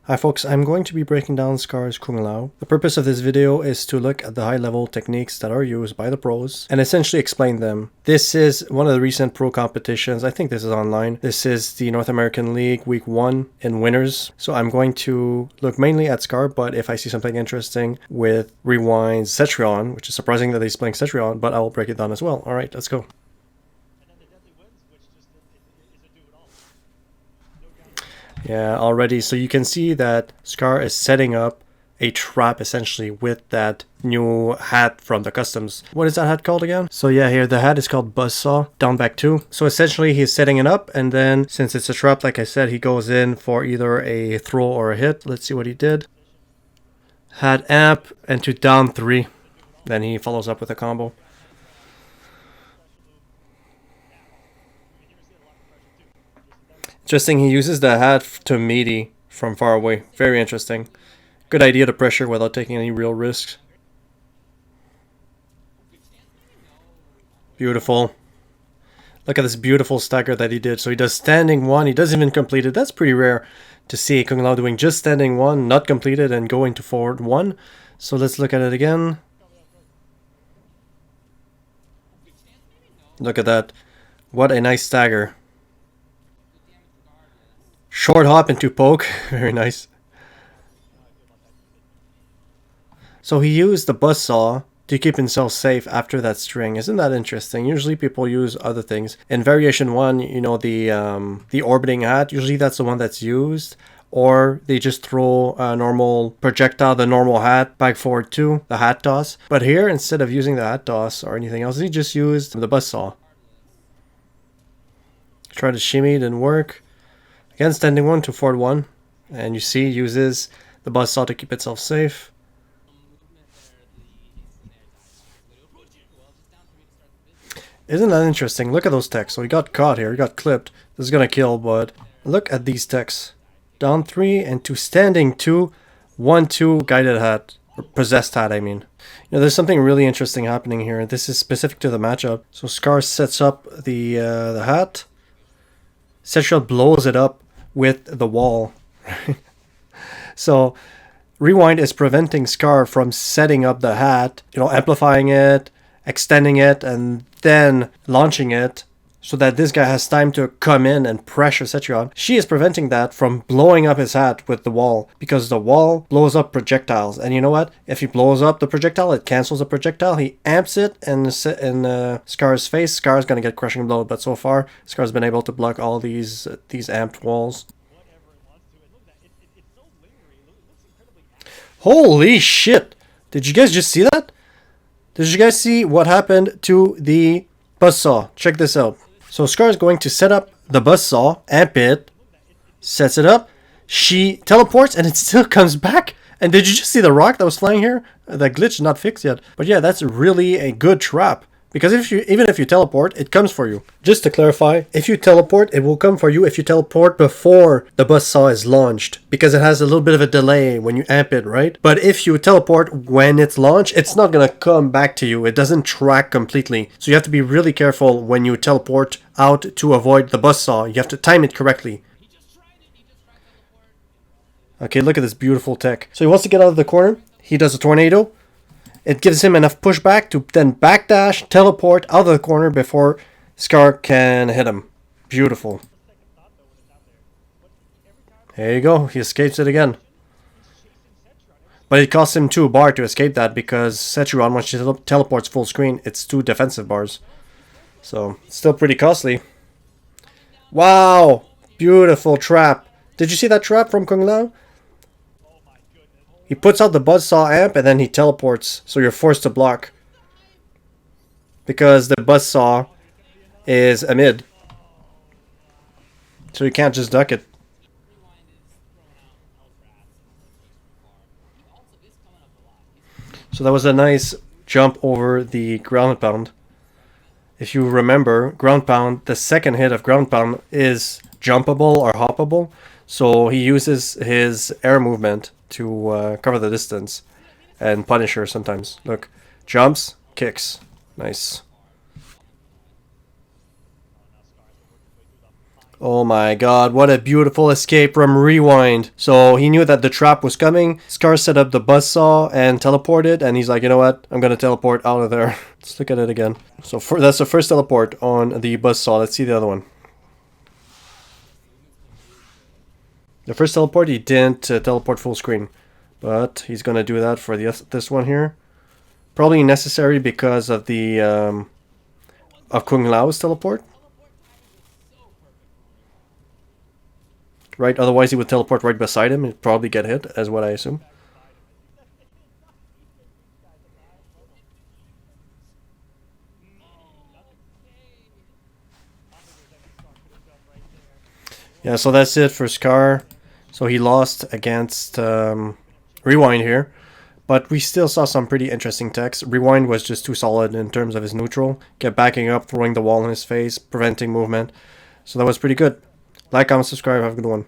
Hi folks, I'm going to be breaking down Scar's Kung Lao. The purpose of this video is to look at the high level techniques that are used by the pros and essentially explain them. This is one of the recent pro competitions. I think this is online. This is the North American League Week 1 in winners. So I'm going to look mainly at Scar, but if I see something interesting with Rewind's Cetrion, which is surprising that he's playing Cetrion, but I will break it down as well. Alright, let's go. Yeah, already. So you can see that Scar is setting up a trap essentially with that new hat from the customs. What is that hat called again? So yeah, here the hat is called Buzzsaw, down back 2. So essentially he's setting it up, and then since it's a trap, like I said, he goes in for either a throw or a hit. Let's see what he did. Hat amp and to down 3. Then he follows up with a combo. Interesting, he uses the hat to meaty from far away. Very interesting. Good idea to pressure without taking any real risks. Beautiful. Look at this beautiful stagger that he did. So he does standing 1. He doesn't even complete it. That's pretty rare to see Kung Lao doing just standing 1, not completed, and going to forward 1. So let's look at it again. Look at that. What a nice stagger. Short hop into poke. Very nice. So he used the buzzsaw to keep himself safe after that string. Isn't that interesting? Usually people use other things. In variation 1, you know, the orbiting hat, usually that's the one that's used. Or they just throw a normal projectile, the normal hat, back forward 2, the hat toss. But here, instead of using the hat toss or anything else, he just used the buzzsaw. Try to shimmy, didn't work. Again, standing 1 to forward 1. And you see, uses the buzzsaw to keep itself safe. Isn't that interesting? Look at those techs. So he got caught here. He got clipped. This is going to kill, but look at these techs. Down 3 and to standing 2. 1-2 guided hat. Or possessed hat, I mean. You know, there's something really interesting happening here. This is specific to the matchup. So Scar sets up the hat. Cetrion blows it up with the wall. So Rewind is preventing Scar from setting up the hat, you know, amplifying it, extending it, and then launching it so that this guy has time to come in and pressure Cetrion. She is preventing that from blowing up his hat with the wall, because the wall blows up projectiles. And you know what? If he blows up the projectile, it cancels the projectile. He amps it in Scar's face. Scar's going to get crushing blow, but so far, Scar's been able to block all these amped walls. Holy shit! Did you guys just see that? Did you guys see what happened to the buzzsaw? Check this out. So Scar is going to set up the buzzsaw, amp it, sets it up. She teleports and it still comes back. And did you just see the rock that was flying here? That glitch is not fixed yet. But yeah, that's really a good trap. Because even if you teleport, it comes for you. Just to clarify, if you teleport, it will come for you if you teleport before the buzzsaw is launched. Because it has a little bit of a delay when you amp it, right? But if you teleport when it's launched, it's not going to come back to you. It doesn't track completely. So you have to be really careful when you teleport out to avoid the buzzsaw. You have to time it correctly. Okay, look at this beautiful tech. So he wants to get out of the corner. He does a tornado. It gives him enough pushback to then backdash, teleport out of the corner before Scar can hit him. Beautiful. There you go. He escapes it again. But it costs him 2 bar to escape that, because Cetrion, once she teleports full screen, it's 2 defensive bars. So, still pretty costly. Wow! Beautiful trap. Did you see that trap from Kung Lao? He puts out the buzzsaw amp and then he teleports, so you're forced to block. Because the buzzsaw is a mid. So you can't just duck it. So that was a nice jump over the ground pound. If you remember, ground pound, the second hit of ground pound is jumpable or hoppable. So he uses his air movement to cover the distance and punish her sometimes. Look, jumps, kicks. Nice. Oh my god, what a beautiful escape from Rewind. So he knew that the trap was coming. Scar set up the buzzsaw and teleported, and he's like, you know what? I'm gonna teleport out of there. Let's look at it again. So that's the first teleport on the buzzsaw. Let's see the other one. The first teleport, he didn't teleport full screen. But he's gonna do that for this one here. Probably necessary because of the of Kung Lao's teleport. Right, otherwise he would teleport right beside him and probably get hit, as what I assume. Yeah, so that's it for Scar. So he lost against Rewind here. But we still saw some pretty interesting techs. Rewind was just too solid in terms of his neutral. Kept backing up, throwing the wall in his face, preventing movement. So that was pretty good. Like, comment, subscribe, have a good one.